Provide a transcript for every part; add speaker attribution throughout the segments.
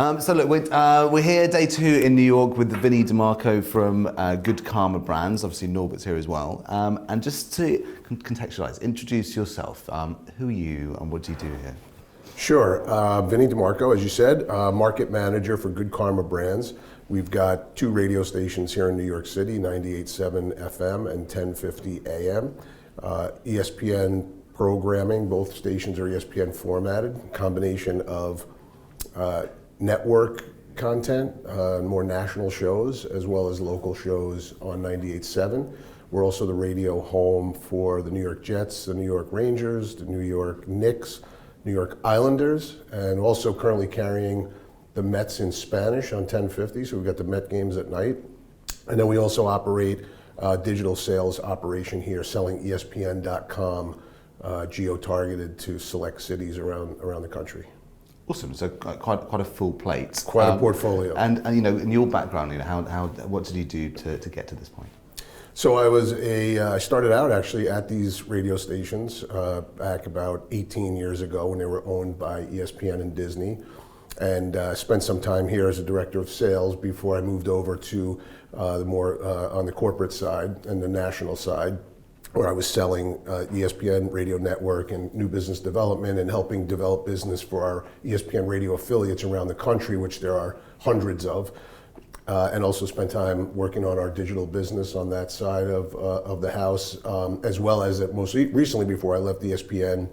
Speaker 1: So look, we're here day 2 in New York with Vinny DiMarco from Good Karma Brands. Obviously Norbert's here as well. And just to contextualize, introduce yourself. Who are you and what do you do here?
Speaker 2: Sure. Vinny DiMarco, as you said, market manager for Good Karma Brands. We've got 2 radio stations here in New York City, 98.7 FM and 1050 AM. ESPN programming, both stations are ESPN formatted, combination of network content, more national shows, as well as local shows on 98.7. We're also the radio home for the New York Jets, the New York Rangers, the New York Knicks, New York Islanders, and also currently carrying the Mets in Spanish on 1050, so we've got the Met games at night. And then we also operate digital sales operation here, selling ESPN.com, geo-targeted to select cities around the country.
Speaker 1: Awesome. So quite a full plate.
Speaker 2: Quite a portfolio.
Speaker 1: And you know, in your background, you know, what did you do to get to this point?
Speaker 2: So I started out actually at these radio stations back about 18 years ago when they were owned by ESPN and Disney, and spent some time here as a director of sales before I moved over to the more on the corporate side and the national side, where I was selling ESPN radio network and new business development and helping develop business for our ESPN radio affiliates around the country, which there are hundreds of. And also spent time working on our digital business on that side of the house, as well as most recently before I left ESPN,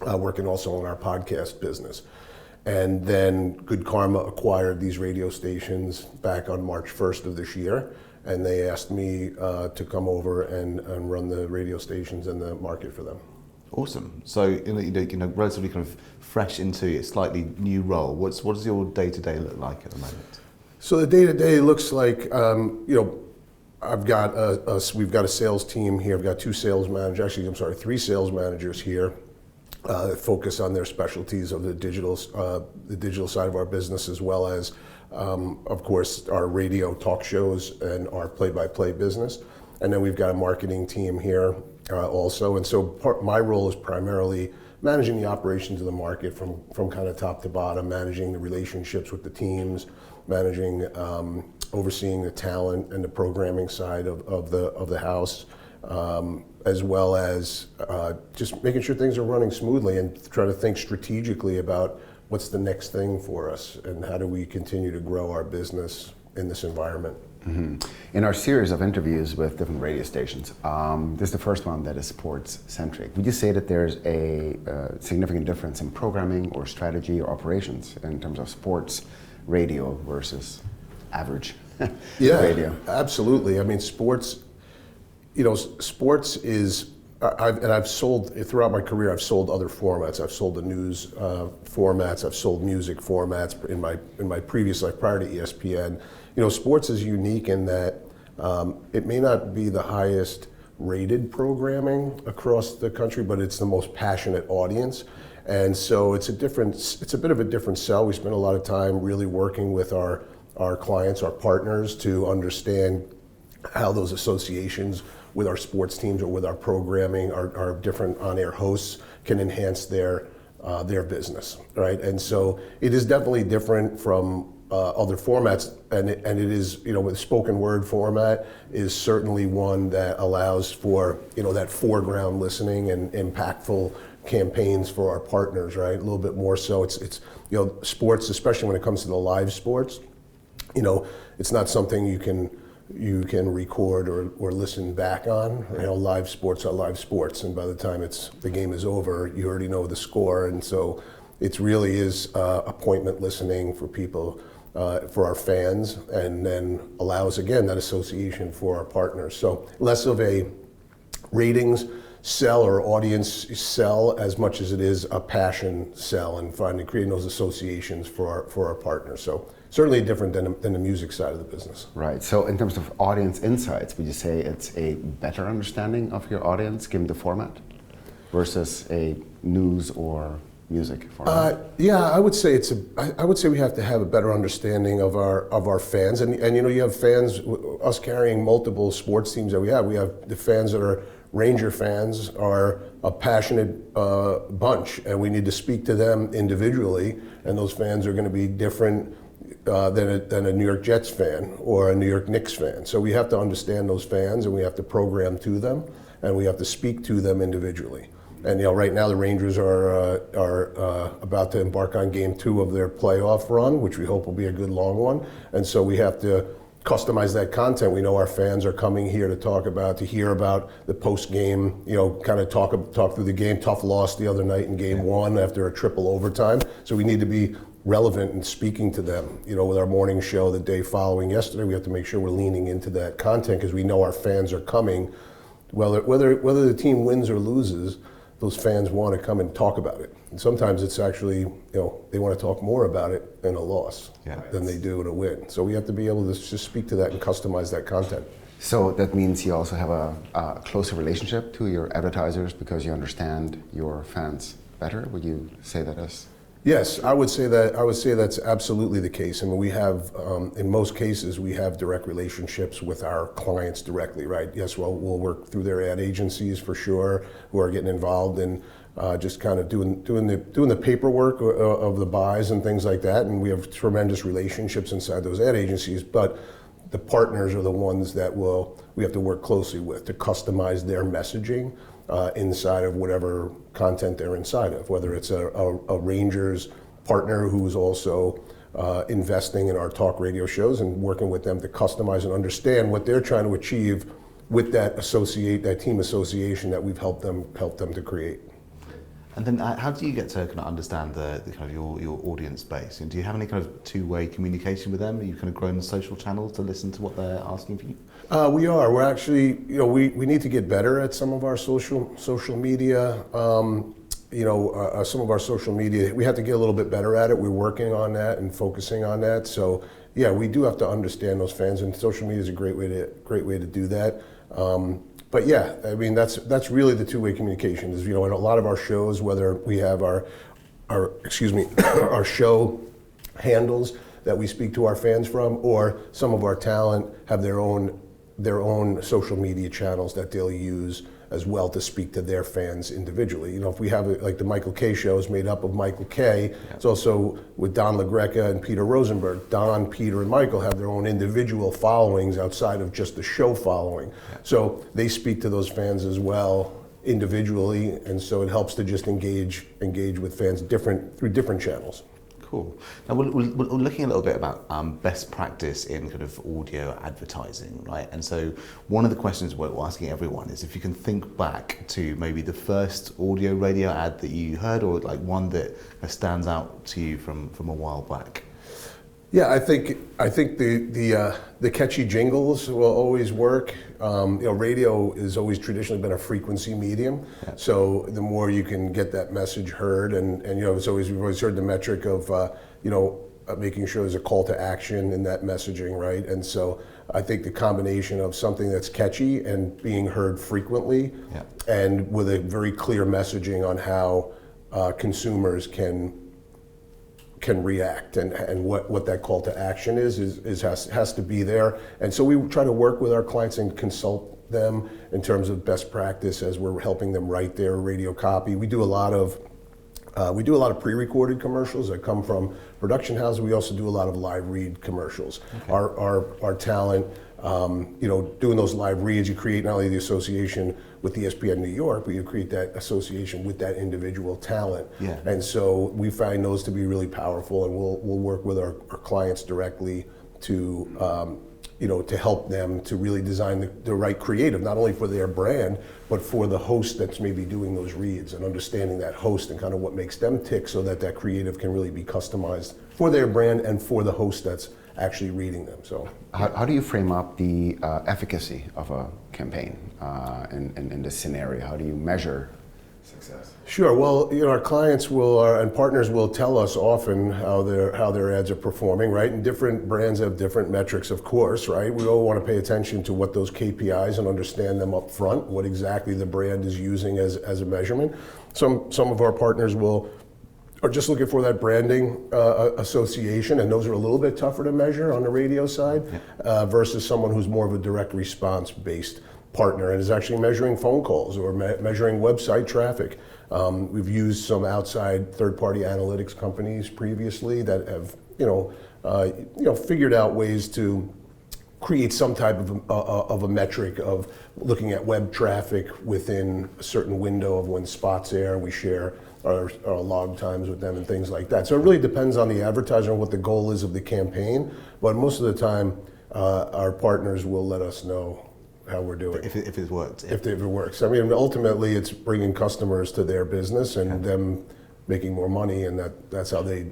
Speaker 2: working also on our podcast business. And then Good Karma acquired these radio stations back on March 1st of this year, and they asked me to come over and run the radio stations and the market for them.
Speaker 1: Awesome. So you know, relatively kind of fresh into a slightly new role. What does your day-to-day look like at the moment?
Speaker 2: So the day-to-day looks like, you know, we've got a sales team here. I've got 2 sales managers, actually, I'm sorry, 3 sales managers here that focus on their specialties of the digital side of our business, as well as, of course, our radio talk shows and our play-by-play business. And then we've got a marketing team here also. And so my role is primarily managing the operations of the market from kind of top to bottom, managing the relationships with the teams, managing, overseeing the talent and the programming side of the house, as well as just making sure things are running smoothly and trying to think strategically about what's the next thing for us and how do we continue to grow our business in this environment.
Speaker 3: Mm-hmm. In our series of interviews with different radio stations, this is the first one that is sports-centric. Would you say that there's a significant difference in programming or strategy or operations in terms of sports radio versus average radio?
Speaker 2: Absolutely. I mean, sports, you know, sports is, I've sold, throughout my career, I've sold other formats. I've sold the news formats, I've sold music formats in my previous life prior to ESPN. You know, sports is unique in that it may not be the highest rated programming across the country, but it's the most passionate audience. And so it's a bit of a different sell. We spend a lot of time really working with our clients, our partners, to understand how those associations with our sports teams or with our programming, our different on-air hosts can enhance their business, right? And so it is definitely different from other formats, and it is, you know, with spoken word format is certainly one that allows for, you know, that foreground listening and impactful campaigns for our partners, right? A little bit more so. It's you know, sports, especially when it comes to the live sports, you know, it's not something you can record or listen back on. You know, live sports are live sports, and by the time the game is over, you already know the score, and so it really is appointment listening for people, for our fans, and then allows, again, that association for our partners. So less of a ratings sell or audience sell as much as it is a passion sell and creating those associations for our partners. So certainly different than the music side of the business.
Speaker 3: Right. So in terms of audience insights, would you say it's a better understanding of your audience given the format versus a news or music format?
Speaker 2: Yeah, I would say I would say we have to have a better understanding of our fans, and you know, you have fans, us carrying multiple sports teams that we have the fans that are Ranger fans are a passionate bunch, and we need to speak to them individually, and those fans are going to be different than a New York Jets fan or a New York Knicks fan. So we have to understand those fans, and we have to program to them, and we have to speak to them individually. And right now the Rangers are about to embark on Game 2 of their playoff run, which we hope will be a good long one. And so we have to customize that content. We know our fans are coming here to hear about the post-game, kind of talk through the game. Tough loss the other night in Game 1 after a triple overtime. So we need to be relevant in speaking to them. With our morning show the day following yesterday, we have to make sure we're leaning into that content because we know our fans are coming. Whether the team wins or loses, those fans want to come and talk about it. And sometimes it's actually, they want to talk more about it in a loss than they do in a win. So we have to be able to just speak to that and customize that content.
Speaker 3: So that means you also have a closer relationship to your advertisers because you understand your fans better. Would you say that as?
Speaker 2: Yes, I would say that's absolutely the case. I mean, we have, in most cases, we have direct relationships with our clients directly, right? Yes, we'll work through their ad agencies for sure, who are getting involved in just kind of doing the paperwork of the buys and things like that. And we have tremendous relationships inside those ad agencies, but the partners are the ones that we have to work closely with to customize their messaging inside of whatever content they're inside of, whether it's a Rangers partner who's also investing in our talk radio shows and working with them to customize and understand what they're trying to achieve with that team association that we've helped them to create.
Speaker 1: And then how do you get to kind of understand the kind of your audience base? And do you have any kind of two-way communication with them? Are you kind of growing the social channels to listen to what they're asking for you?
Speaker 2: We are. We're actually, we need to get better at some of our social media. Some of our social media, we have to get a little bit better at it. We're working on that and focusing on that. So yeah, we do have to understand those fans, and social media is a great way to do that. But yeah, I mean that's really the two-way communication. Is in a lot of our shows, whether we have our our show handles that we speak to our fans from, or some of our talent have their own social media channels that they'll use as well to speak to their fans individually. If we have like the Michael K show is made up of Michael K. It's also with Don LaGreca and Peter Rosenberg. Don, Peter, and Michael have their own individual followings outside of just the show following. So they speak to those fans as well individually, and so it helps to just engage with fans through different channels.
Speaker 1: Cool. Now we're looking a little bit about best practice in kind of audio advertising, right? And so one of the questions we're asking everyone is if you can think back to maybe the first audio radio ad that you heard, or like one that stands out to you from a while back.
Speaker 2: Yeah, I think the catchy jingles will always work. Radio has always traditionally been a frequency medium, so the more you can get that message heard, and we've always heard the metric of making sure there's a call to action in that messaging, right? And so I think the combination of something that's catchy and being heard frequently, and with a very clear messaging on how consumers can react and what that call to action has to be there. And so we try to work with our clients and consult them in terms of best practice as we're helping them write their radio copy. We do a lot of pre-recorded commercials that come from production houses. We also do a lot of live read commercials. Okay. Our talent, doing those live reads, you create not only the association with ESPN New York, but you create that association with that individual talent. Yeah. And so we find those to be really powerful, and we'll work with our clients directly to help them to really design the right creative, not only for their brand, but for the host that's maybe doing those reads, and understanding that host and kind of what makes them tick, so that creative can really be customized for their brand and for the host that's actually reading them. So
Speaker 3: how do you frame up the efficacy of a campaign in this scenario? How do you measure success?
Speaker 2: Sure. Well, our clients and partners will tell us often how their ads are performing, right? And different brands have different metrics, of course, right? We all want to pay attention to what those KPIs and understand them up front, what exactly the brand is using as a measurement. Some of our partners are just looking for that branding association, and those are a little bit tougher to measure on the radio side, versus someone who's more of a direct response based partner and is actually measuring phone calls or measuring website traffic. We've used some outside third-party analytics companies previously that have, figured out ways to create some type of a metric of looking at web traffic within a certain window of when spots air. We share our log times with them and things like that. So it really depends on the advertiser and what the goal is of the campaign. But most of the time, our partners will let us know how we're doing.
Speaker 1: If it worked.
Speaker 2: If it works. I mean, ultimately, it's bringing customers to their business and them making more money, and that's how they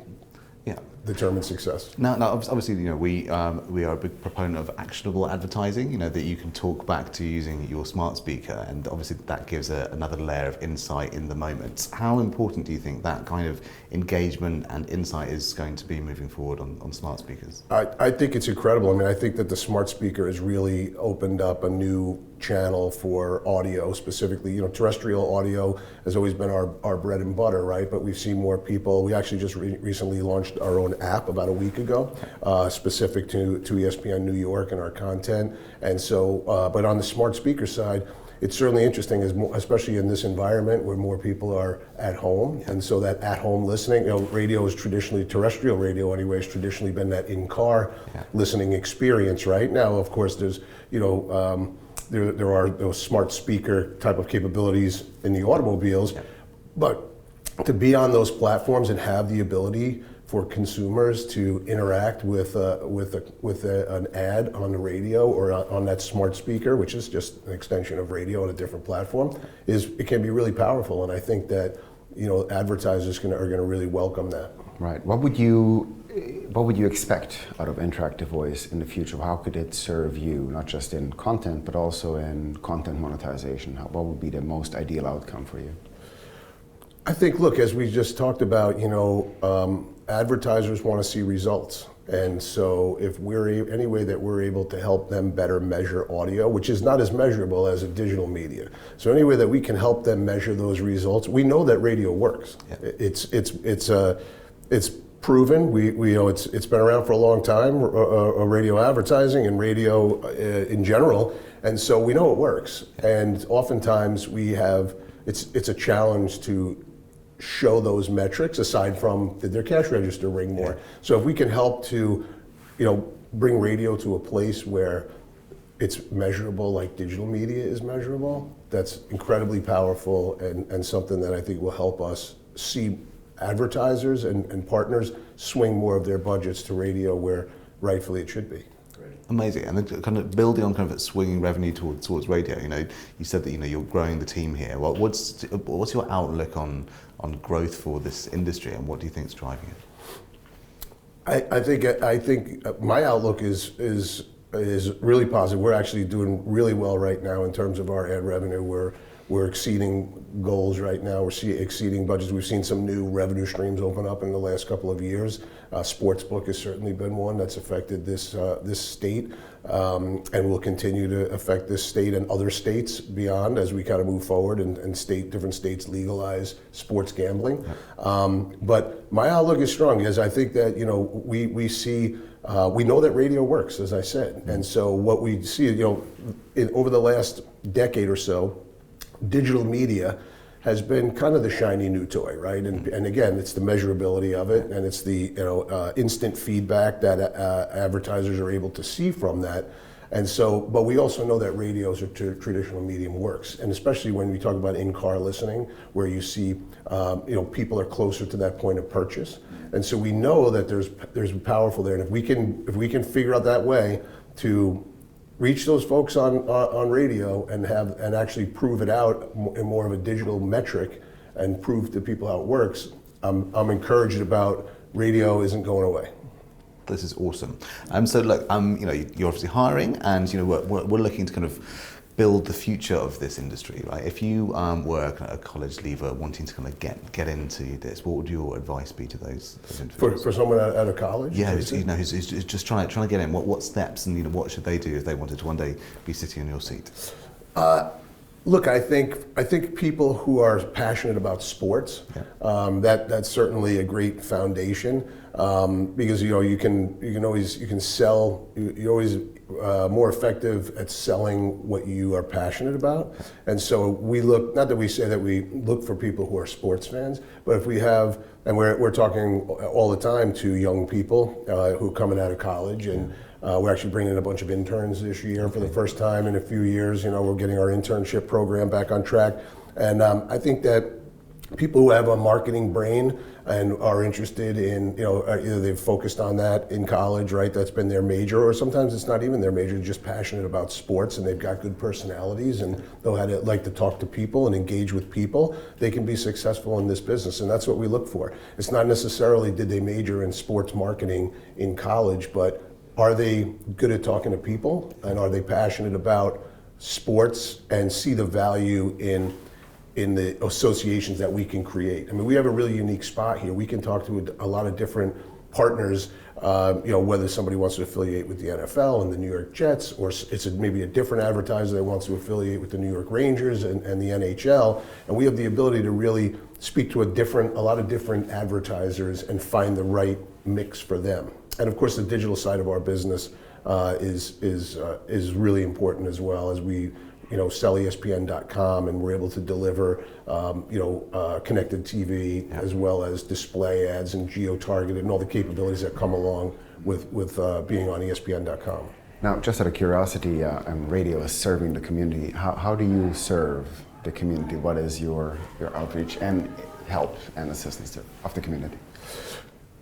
Speaker 2: determine success.
Speaker 1: Now, obviously, we are a big proponent of actionable advertising. That you can talk back to using your smart speaker, and obviously that gives another layer of insight in the moment. How important do you think that kind of engagement and insight is going to be moving forward on smart speakers?
Speaker 2: I think it's incredible. I mean, I think that the smart speaker has really opened up a new channel for audio specifically. Terrestrial audio has always been our bread and butter, right? But we've seen more people. We actually just recently launched our own app about a week ago, specific to ESPN New York and our content. And so, but on the smart speaker side, it's certainly interesting, especially in this environment where more people are at home. And so that at-home listening, radio is traditionally, terrestrial radio anyway, has traditionally been that in-car listening experience, right? Now, of course, there's, there are those smart speaker type of capabilities in the automobiles, but to be on those platforms and have the ability for consumers to interact with an ad on the radio or on that smart speaker, which is just an extension of radio on a different platform, it can be really powerful. And I think that advertisers are going to really welcome that.
Speaker 3: Right. What would you expect out of interactive voice in the future? How could it serve you, not just in content, but also in content monetization? What would be the most ideal outcome for you?
Speaker 2: I think, look, as we just talked about, advertisers want to see results. And so if any way that we're able to help them better measure audio, which is not as measurable as a digital media. So any way that we can help them measure those results, we know that radio works. Yeah. It's proven. It's been around for a long time, radio advertising and radio in general. And so we know it works. And oftentimes it's a challenge to show those metrics aside from did their cash register ring more. Yeah. So if we can help to, bring radio to a place where it's measurable like digital media is measurable, that's incredibly powerful and something that I think will help us see advertisers and partners swing more of their budgets to radio where rightfully it should be.
Speaker 1: Amazing, and then kind of building on kind of swinging revenue towards radio. You said that you're growing the team here. What's your outlook on growth for this industry, and what do you think is driving it?
Speaker 2: I think my outlook is really positive. We're actually doing really well right now in terms of our ad revenue. We're exceeding goals right now. We're exceeding budgets. We've seen some new revenue streams open up in the last couple of years. Sportsbook has certainly been one that's affected this state, and will continue to affect this state and other states beyond as we kind of move forward and different states legalize sports gambling. But my outlook is strong, as I think that we see. We know that radio works, as I said, and so what we see, over the last decade or so, digital media has been kind of the shiny new toy, right? And again, it's the measurability of it, and it's the instant feedback that advertisers are able to see from that. And so, but we also know that radio as a traditional medium works, and especially when we talk about in-car listening, where you see, people are closer to that point of purchase, and so we know that there's powerful there, and if we can figure out that way to reach those folks on radio and actually prove it out in more of a digital metric and prove to people how it works, I'm encouraged about radio isn't going away.
Speaker 1: This is awesome. So look, you're obviously hiring, and we're looking to kind of build the future of this industry, right? If you were a college leaver wanting to kind of get into this, what would your advice be to those individuals?
Speaker 2: For someone out of college?
Speaker 1: Yeah, who's just trying to get in. What steps and what should they do if they wanted to one day be sitting in your seat?
Speaker 2: Look, I think people who are passionate about sports, that's certainly a great foundation, because you can always sell. You always more effective at selling what you are passionate about. And so we look, not that we say that we look for people who are sports fans, but if we have, and we're talking all the time to young people who are coming out of college, and we're actually bringing in a bunch of interns this year for the first time in a few years. We're getting our internship program back on track. And I think that people who have a marketing brain and are interested in, either they've focused on that in college, right? That's been their major, or sometimes it's not even their major, they're just passionate about sports and they've got good personalities and know how to like to talk to people and engage with people. They can be successful in this business, and that's what we look for. It's not necessarily did they major in sports marketing in college, but are they good at talking to people, and are they passionate about sports and see the value in the associations that we can create. I mean, we have a really unique spot here. We can talk to a lot of different partners, whether somebody wants to affiliate with the NFL and the New York Jets, or it's maybe a different advertiser that wants to affiliate with the New York Rangers and the NHL. And we have the ability to really speak to a lot of different advertisers and find the right mix for them. And of course, the digital side of our business is really important as well, as we sell ESPN.com, and we're able to deliver, connected TV, as well as display ads and geo-targeted and all the capabilities that come along with being on ESPN.com.
Speaker 3: Now, just out of curiosity, radio is serving the community. How do you serve the community? What is your outreach and help and assistance of the community?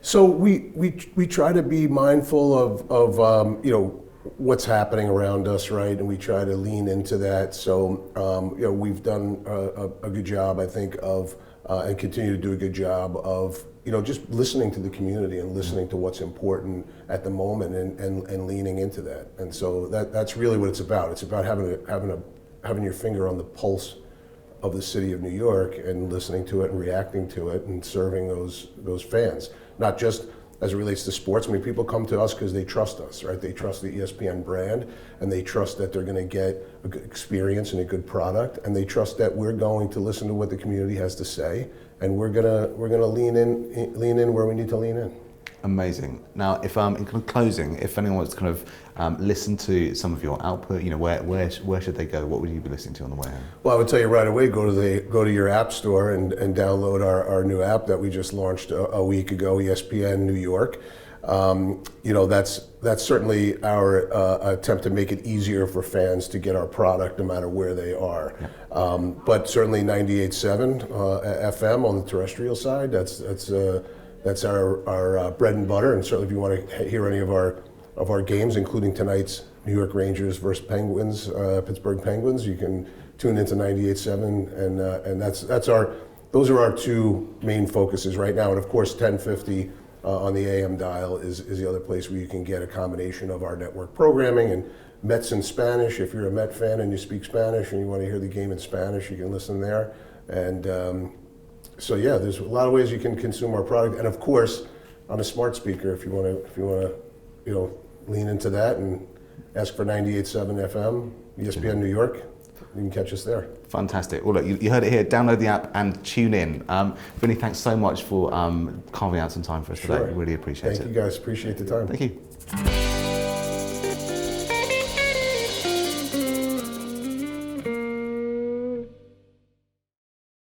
Speaker 2: So we try to be mindful of what's happening around us, right? And we try to lean into that. So, we've done a good job, I think, of, and continue to do a good job of, just listening to the community and listening to what's important at the moment, and leaning into that. And so that's really what it's about. It's about having your finger on the pulse of the city of New York and listening to it and reacting to it and serving those fans, not just as it relates to sports. I mean, people come to us because they trust us, right? They trust the ESPN brand, and they trust that they're going to get a good experience and a good product, and they trust that we're going to listen to what the community has to say, and we're gonna lean in where we need to lean in.
Speaker 1: Amazing. Now, if in kind of closing, if anyone wants to kind of listen to some of your output, where should they go? What would you be listening to on the way home?
Speaker 2: Well, I would tell you right away, go to your app store and download our new app that we just launched a week ago, ESPN New York. That's certainly our attempt to make it easier for fans to get our product no matter where they are. Yeah. But certainly 98.7 FM on the terrestrial side. That's our bread and butter, and certainly if you want to hear any of our games, including tonight's New York Rangers versus Penguins, Pittsburgh Penguins, you can tune into 98.7, and those are our two main focuses right now. And of course, 1050 on the AM dial is the other place where you can get a combination of our network programming and Mets in Spanish. If you're a Met fan and you speak Spanish and you want to hear the game in Spanish, you can listen there. And so yeah, there's a lot of ways you can consume our product, and of course, on a smart speaker, if you want to, lean into that and ask for 98.7 FM, ESPN New York, you can catch us there.
Speaker 1: Fantastic. Well, look, you heard it here. Download the app and tune in. Vinny, thanks so much for carving out some time for us today.
Speaker 2: Sure.
Speaker 1: Really appreciate it.
Speaker 2: Thank you guys. Appreciate the time.
Speaker 1: Thank you.